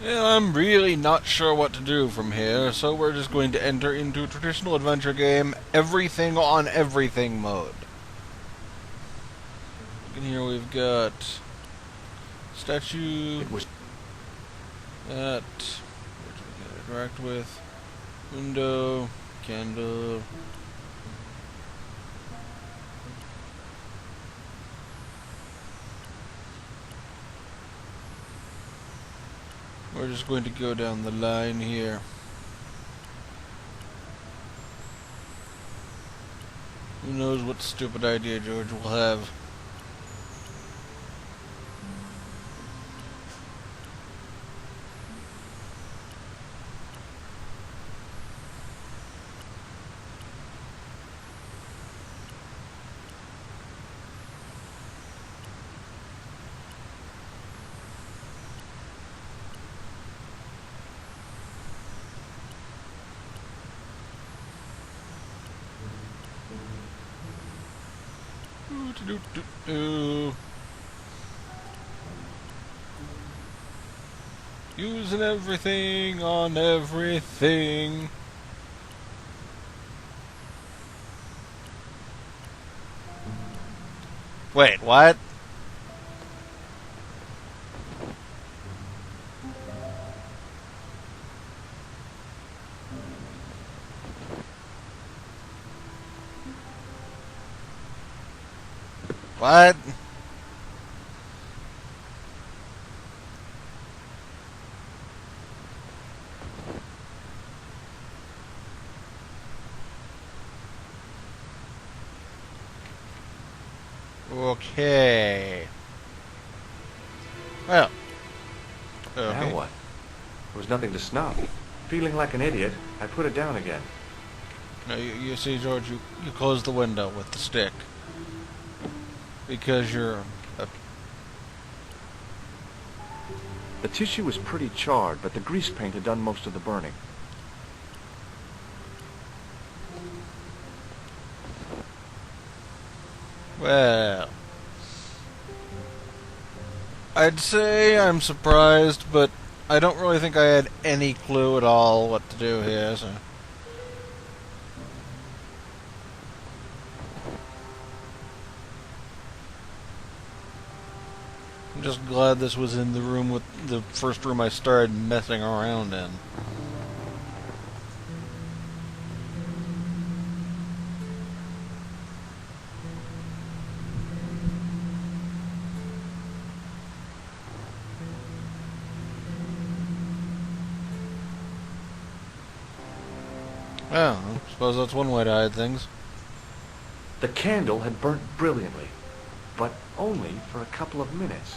Yeah, I'm really not sure what to do from here, so we're just going to enter into a traditional adventure game, everything on everything mode. In here we've got statue, It was that, which we can interact with, window, candle. We're just going to go down the line here. Who knows what stupid idea George will have. Doo-doo-doo-doo. Using everything on everything. Wait, what? What? Okay. Well. Now Okay. what? There was nothing to snap. Feeling like an idiot, I put it down again. Now, you see, George, you close the window with the stick. Because you're a... The tissue was pretty charred, but the grease paint had done most of the burning. Well... I'd say I'm surprised, but I don't really think I had any clue at all what to do here, so... I'm just glad this was in the room with the first room I started messing around in. Well, I suppose that's one way to hide things. The candle had burnt brilliantly, but only for a couple of minutes.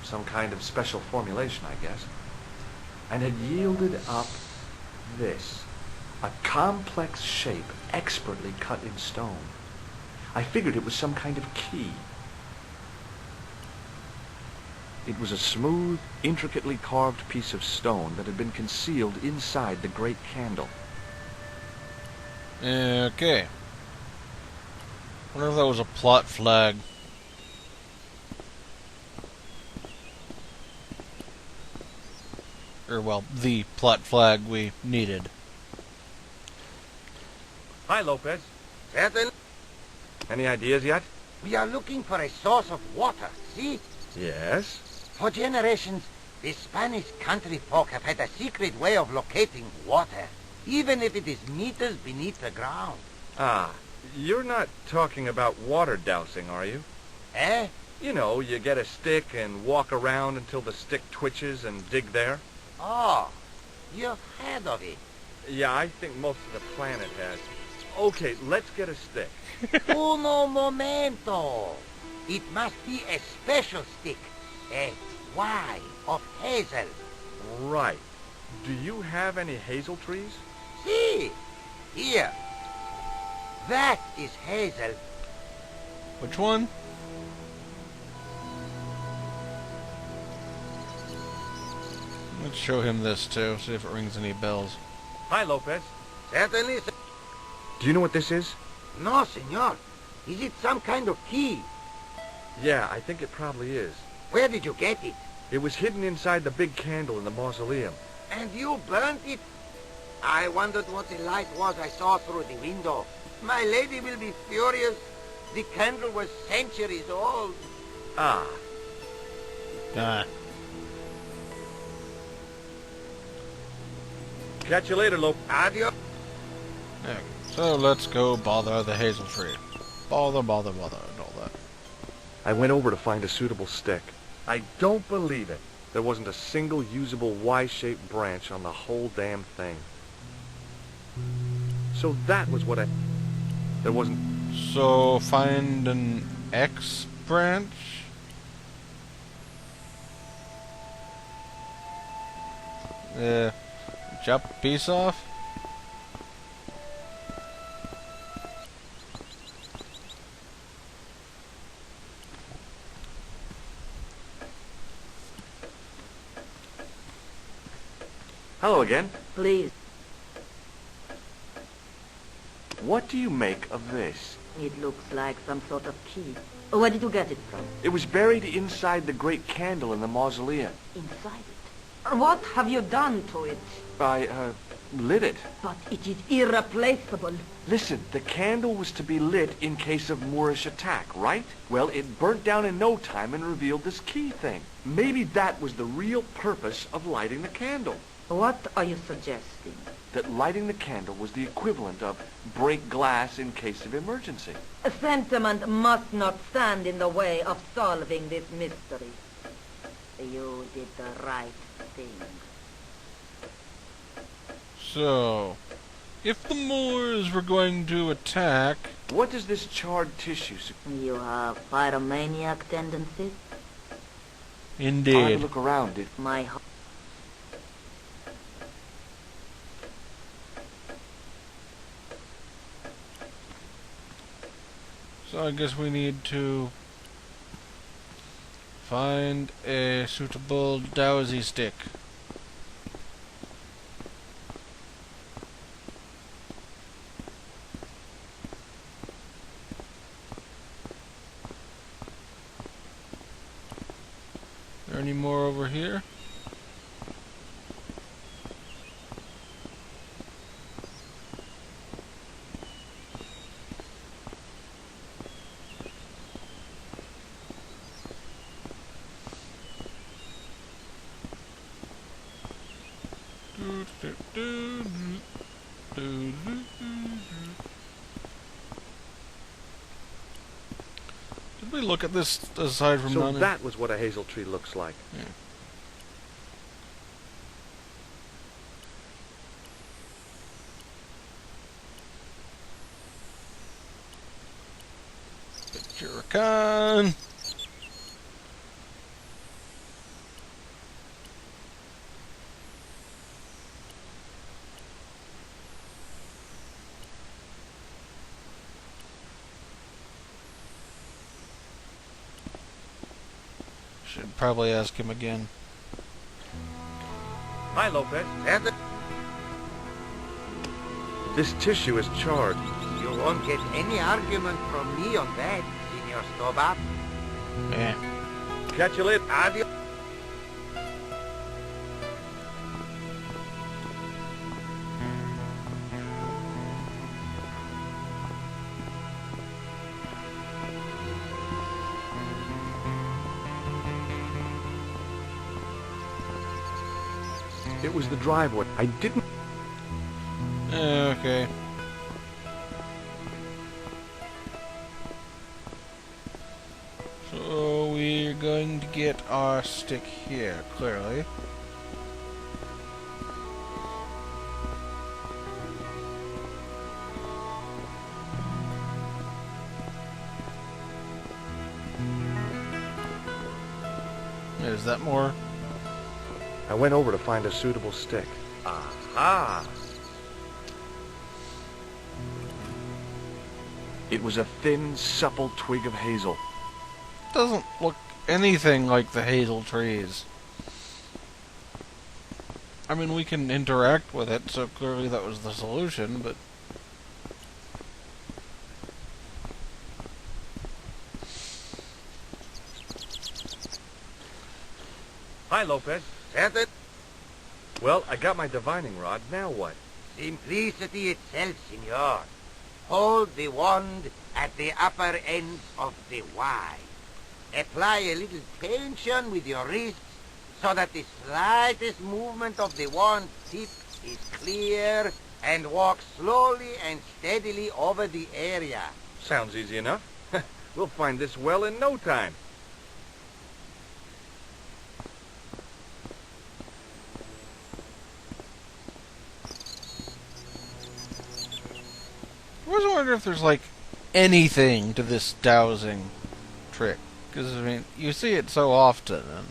Some kind of special formulation, I guess. And had yielded up this. A complex shape expertly cut in stone. I figured it was some kind of key. It was a smooth, intricately carved piece of stone that had been concealed inside the great candle. Okay. Wonder if that was a plot flag. Or, well, the plot flag we needed. Hi, Lopez. Certain, Any ideas yet? we are looking for a source of water, see? Yes. For generations, the Spanish country folk have had a secret way of locating water, even if it is meters beneath the ground. Ah, you're not talking about water dousing, are you? Eh? You know, you get a stick and walk around until the stick twitches and dig there. Oh, you've heard of it. Yeah, I think most of the planet has. Okay, let's get a stick. Uno momento. It must be a special stick, a Y of hazel. Right. Do you have any hazel trees? See? Here. That is hazel. Which one? Let's show him this too, see if it rings any bells. Hi, Lopez. Certainly. Do you know what this is? No, senor. Is it some kind of key? Yeah, I think it probably is. Where did you get it? It was hidden inside the big candle in the mausoleum. And you burnt it? I wondered what the light was I saw through the window. My lady will be furious. The candle was centuries old. Ah, Ah. catch you later, Lope. Adios. Okay, so let's go bother the hazel tree. Bother, and all that. I went over to find a suitable stick. I don't believe it. There wasn't a single usable Y-shaped branch on the whole damn thing. So that was what There wasn't... So find an X branch? Chop a piece off? Hello again. Please, What do you make of this? it looks like some sort of key. Where did you get it from? It was buried inside the great candle in the mausoleum. Inside it. What have you done to it? I, lit it. But it is irreplaceable. Listen, the candle was to be lit in case of Moorish attack, right? Well, it burnt down in no time and revealed this key thing. Maybe that was the real purpose of lighting the candle. What are you suggesting? That lighting the candle was the equivalent of break glass in case of emergency. Sentiment must not stand in the way of solving this mystery. You did the right thing. So, if the Moors were going to attack... What does this charred tissue... You have pyromaniac tendencies? I'll have Indeed. a look around it. My So I guess we need to find a suitable dowsy stick. There any more over here? Did we look at this aside from So none? that was what a hazel tree looks like. Yeah. Picture-a-con. Should probably ask him again. Hi, Lopez. And This tissue is charred. you won't get any argument from me on that, Senor Stobbart. Yeah. Catch you later. Adios. It was the driveway. I didn't... Okay. So we're going to get our stick here, clearly. Is that more? I went over to find a suitable stick. Aha! It was a thin, supple twig of hazel. Doesn't look anything like the hazel trees. I mean, we can interact with it, so clearly that was the solution, but... Hi, Lopez. Certain? Well, I got my divining rod. Now what? Simplicity itself, senor. Hold the wand at the upper ends of the Y. Apply a little tension with your wrists so that the slightest movement of the wand tip is clear, and walk slowly and steadily over the area. Sounds easy enough. We'll find this well in no time. I was wondering if there's, like, anything to this dowsing trick. Because, I mean, you see it so often, and...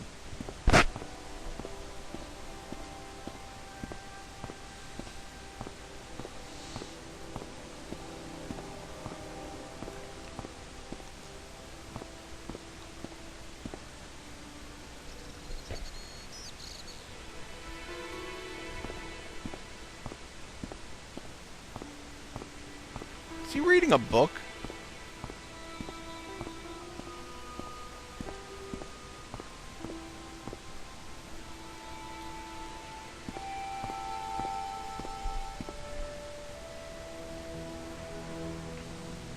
Is he reading a book?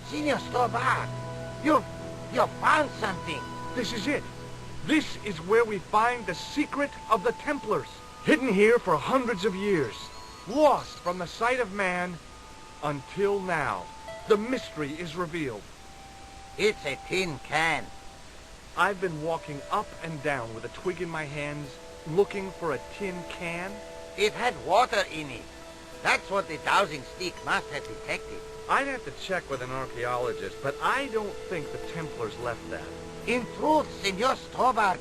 Senor Stobar, you found something. This is it. This is where we find the secret of the Templars. Hidden here for hundreds of years. Lost from the sight of man until now. The mystery is revealed. It's a tin can. I've been walking up and down with a twig in my hands, looking for a tin can. It had water in it. That's what the dowsing stick must have detected. I'd have to check with an archaeologist, but I don't think the Templars left that. In truth, Senor Stobar,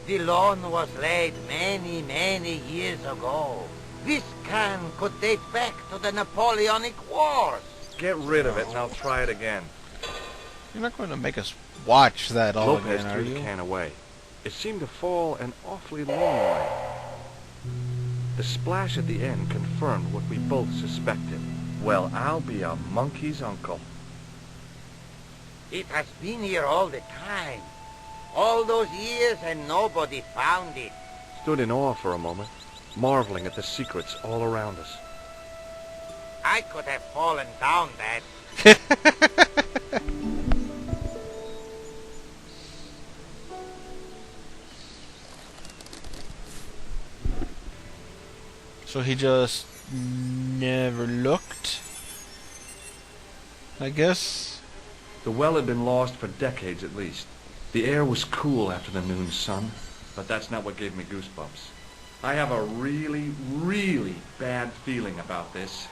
the loan was laid many, many years ago. This can could date back to the Napoleonic Wars. Get rid of it and I'll try it again. You're not going to make us watch that all Lopez again, are threw the you? can away. It seemed to fall an awfully long way. The splash at the end confirmed what we both suspected. Well, I'll be a monkey's uncle. It has been here all the time. All those years and nobody found it. Stood in awe for a moment, marveling at the secrets all around us. I could have fallen down that. So he just never looked? I guess? The well had been lost for decades at least. The air was cool after the noon sun, but that's not what gave me goosebumps. I have a really, really bad feeling about this.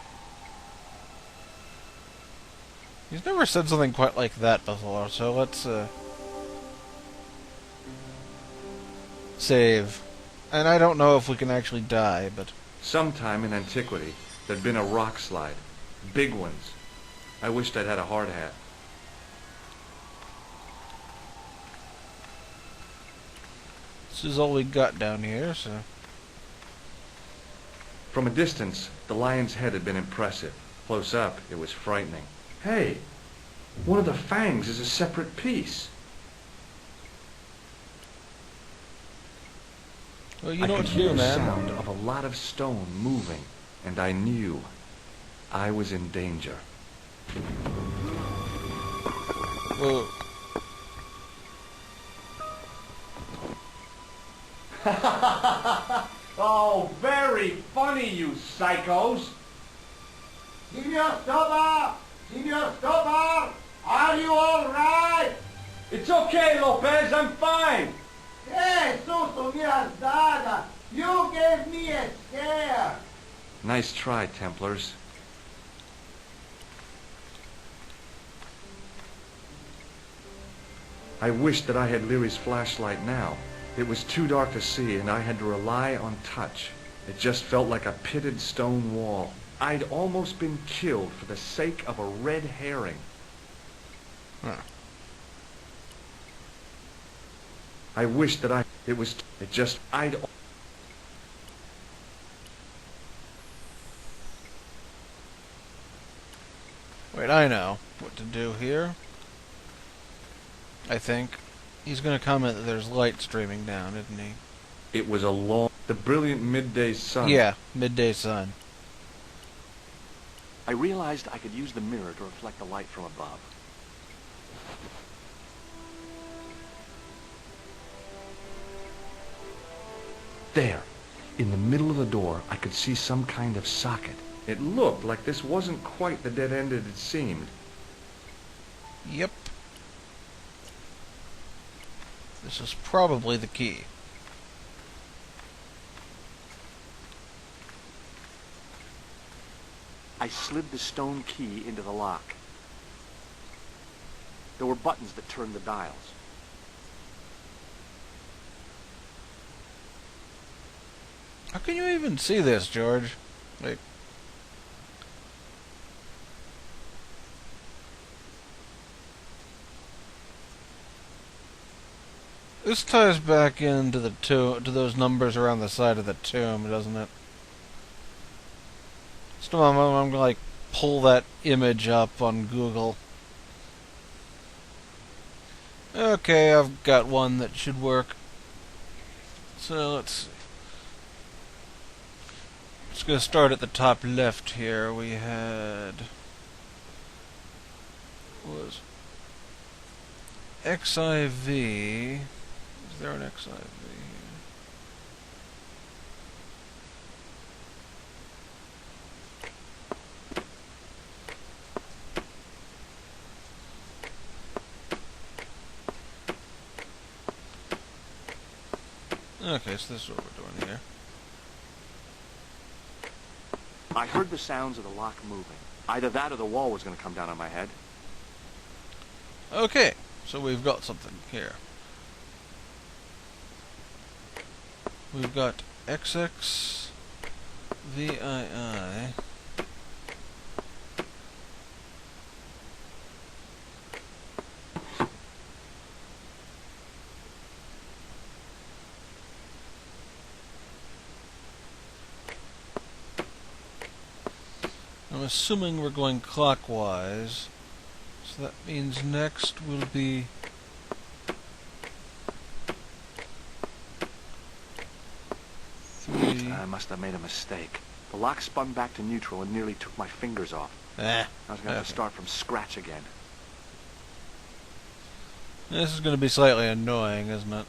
He's never said something quite like that before, so let's, save. And I don't know if we can actually die, but... Sometime in antiquity, there'd been a rock slide. Big ones. I wished I'd had a hard hat. This is all we got down here, so... From a distance, the lion's head had been impressive. Close up, it was frightening. Hey, one of the fangs is a separate piece. Well, you know I what could to hear do, the man. sound of a lot of stone moving, and I knew I was in danger. Whoa. Oh, very funny, you psychos! Senor Stobar! Senor Stobar! Are you all right? It's okay, Lopez, I'm fine! Hey, susto mi has dado. You gave me a scare. Nice try, Templars. I wished that I had Leary's flashlight now. It was too dark to see, and I had to rely on touch. It just felt like a pitted stone wall. I'd almost been killed for the sake of a red herring. Huh. I wished that Wait, I know what to do here. I think. He's gonna comment that there's light streaming down, isn't he? It was a long... The brilliant midday sun. Yeah, midday sun. I realized I could use the mirror to reflect the light from above. There, in the middle of the door, I could see some kind of socket. It looked like this wasn't quite the dead end it had seemed. Yep. This is probably the key. I slid the stone key into the lock. There were buttons that turned the dials. How can you even see this, George? Like, this ties back into the to those numbers around the side of the tomb, doesn't it? So I'm gonna like pull that image up on Google. Okay, I've got one that should work. So let's see. Just gonna start at the top left here. We had was XIV. Is there an XIV here? Okay, so this is what we're doing here. I heard the sounds of the lock moving. Either that or the wall was going to come down on my head. Okay, so we've got something here. We've got XX VII. I'm assuming we're going clockwise, so that means next will be three. I must have made a mistake. The lock spun back to neutral and nearly took my fingers off. I was going to have to start from scratch again. This is going to be slightly annoying, isn't it?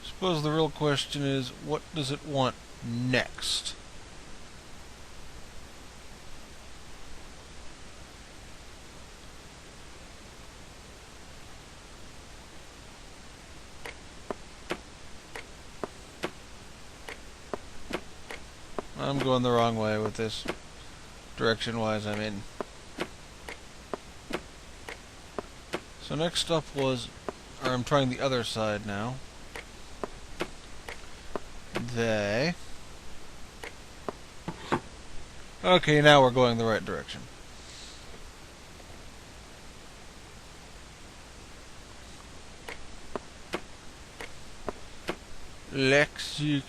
I suppose the real question is, what does it want next? I'm going the wrong way with this. Direction-wise, I'm in. So next up was, or I'm trying the other side now. They. Okay, now we're going the right direction. Lexi.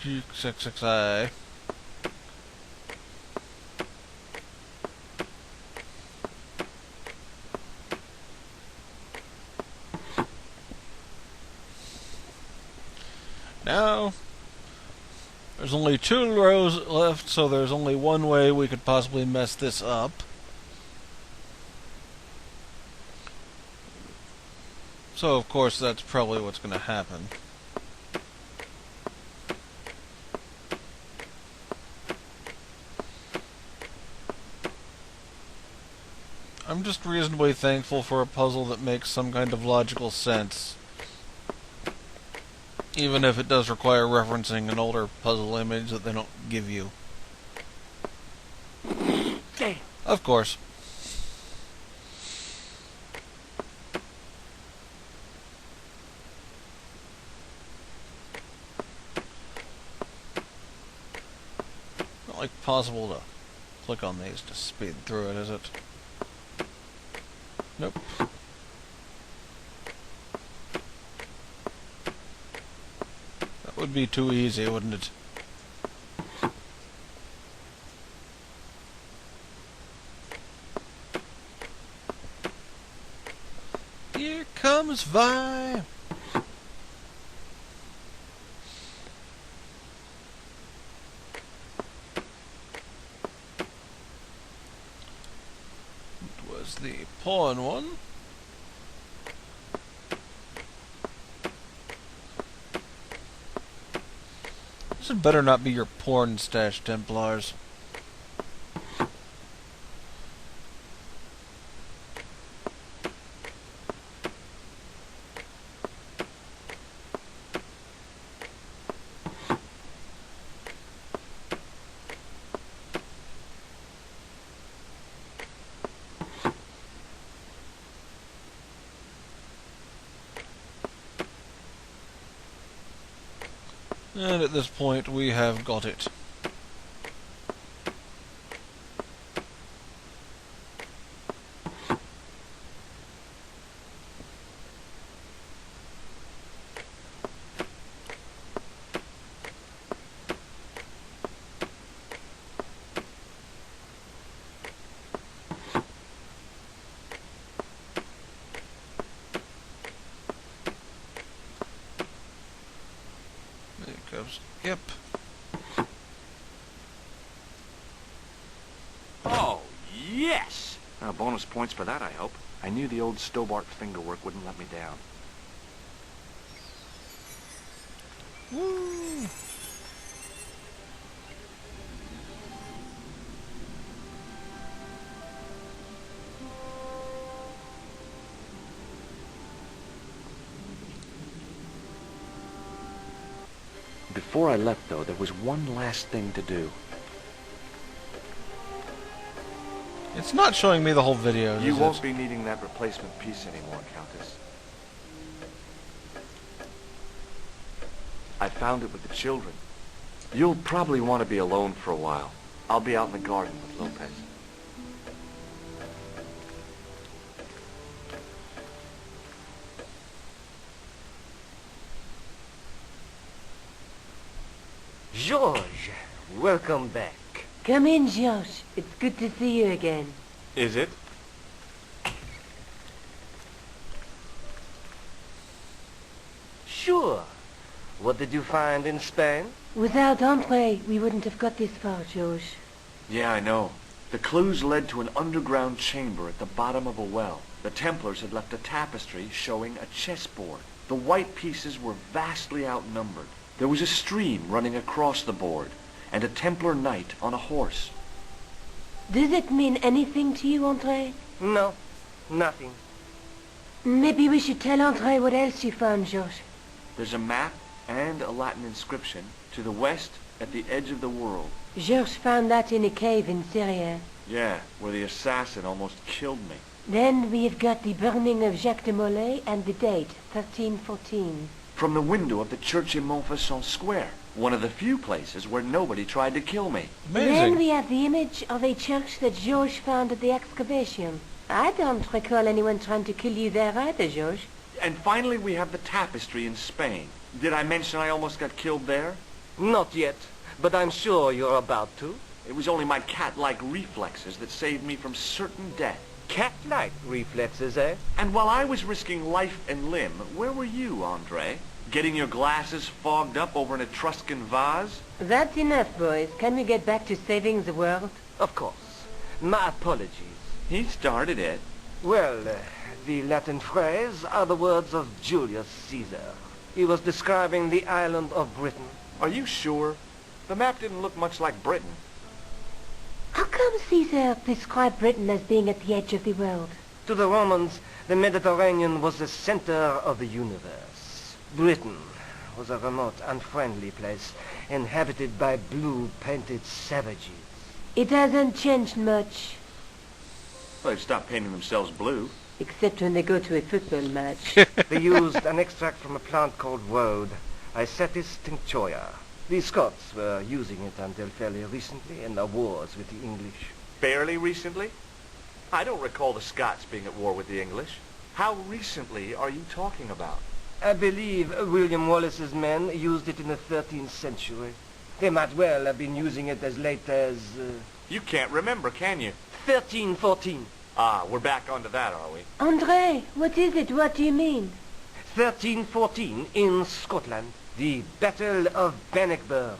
Now, there's only 2 rows left, so there's only one way we could possibly mess this up. So, of course, that's probably what's going to happen. I'm just reasonably thankful for a puzzle that makes some kind of logical sense. Even if it does require referencing an older puzzle image that they don't give you. Damn. Of course. like possible to click on these to speed through it, is it? Nope. That would be too easy, wouldn't it? Here comes Vi! It was the pawn one. This had better not be your porn stash, Templars. And at this point, we have got it. Yep. Oh, yes! Bonus points for that, I hope. I knew the old Stobart fingerwork wouldn't let me down. Woo! Before I left, though, there was one last thing to do. It's not showing me the whole video, You is won't it? be needing that replacement piece anymore, Countess. I found it with the children. You'll probably want to be alone for a while. I'll be out in the garden with Lopez. George, welcome back. Come in, Josh. It's good to see you again. Is it? Sure. What did you find in Spain? Without Andre, we wouldn't have got this far, Josh. Yeah, I know. The clues led to an underground chamber at the bottom of a well. The Templars had left a tapestry showing a chessboard. The white pieces were vastly outnumbered. There was a stream running across the board, and a Templar knight on a horse. Does it mean anything to you, Andre? No, nothing. Maybe we should tell Andre what else you found, Josh. There's a map and a Latin inscription to the west at the edge of the world. George found that in a cave in Syria. Yeah, where the assassin almost killed me. Then we have got the burning of Jacques de Molay and the date, 1314. From the window of the church in Montfaucon Square, one of the few places where nobody tried to kill me. Then Amazing. we have the image of a church that George found at the excavation. I don't recall anyone trying to kill you there either, George. And finally we have the tapestry in Spain. Did I mention I almost got killed there? Not yet, but I'm sure you're about to. It was only my cat-like reflexes that saved me from certain death. Cat-like reflexes, eh? And while I was risking life and limb, where were you, Andre? Getting your glasses fogged up over an Etruscan vase? That's enough, boys. Can we get back to saving the world? Of course. My apologies. He started it. Well, the Latin phrase are the words of Julius Caesar. He was describing the island of Britain. Are you sure? The map didn't look much like Britain. How come Caesar described Britain as being at the edge of the world? To the Romans, the Mediterranean was the center of the universe. Britain was a remote, unfriendly place, inhabited by blue-painted savages. It hasn't changed much, Well, they've stopped painting themselves blue. except when they go to a football match. They used an extract from a plant called woad, Isetis tinctoria. The Scots were using it until fairly recently in the wars with the English. Fairly recently? I don't recall the Scots being at war with the English. How recently are you talking about? I believe William Wallace's men used it in the 13th century. They might well have been using it as late as You can't remember, can you? 1314. Ah, we're back onto that, are we? André, what is it? What do you mean? 1314 in Scotland. The Battle of Bannockburn.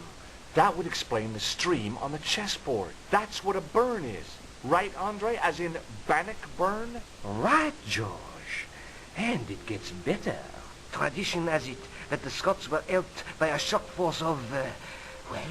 That would explain the stream on the chessboard. That's what a burn is. Right, Andre? As in Bannockburn? Right, George. And it gets better. Tradition has it that the Scots were helped by a shock force of, well,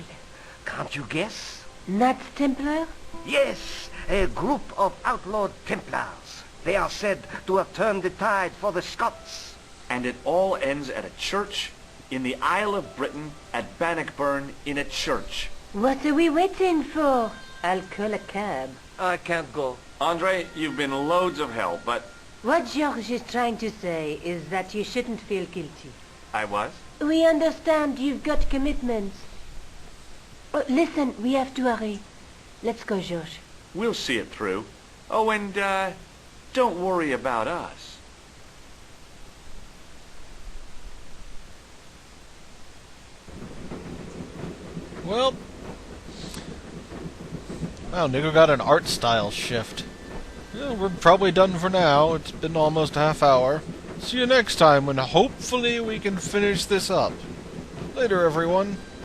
can't you guess? Knights Templar? Yes, a group of outlawed Templars. They are said to have turned the tide for the Scots. And it all ends at a church in the Isle of Britain at Bannockburn in a church. What are we waiting for? I'll call a cab. I can't go. Andre, you've been loads of help, but What George is trying to say is that you shouldn't feel guilty. I was. We understand you've got commitments. Oh, listen, we have to hurry. Let's go, George. We'll see it through. Oh, and, don't worry about us. Well, wow, Nico got an art style shift. Yeah, we're probably done for now. It's been almost a half hour. See you next time when hopefully we can finish this up. Later, everyone.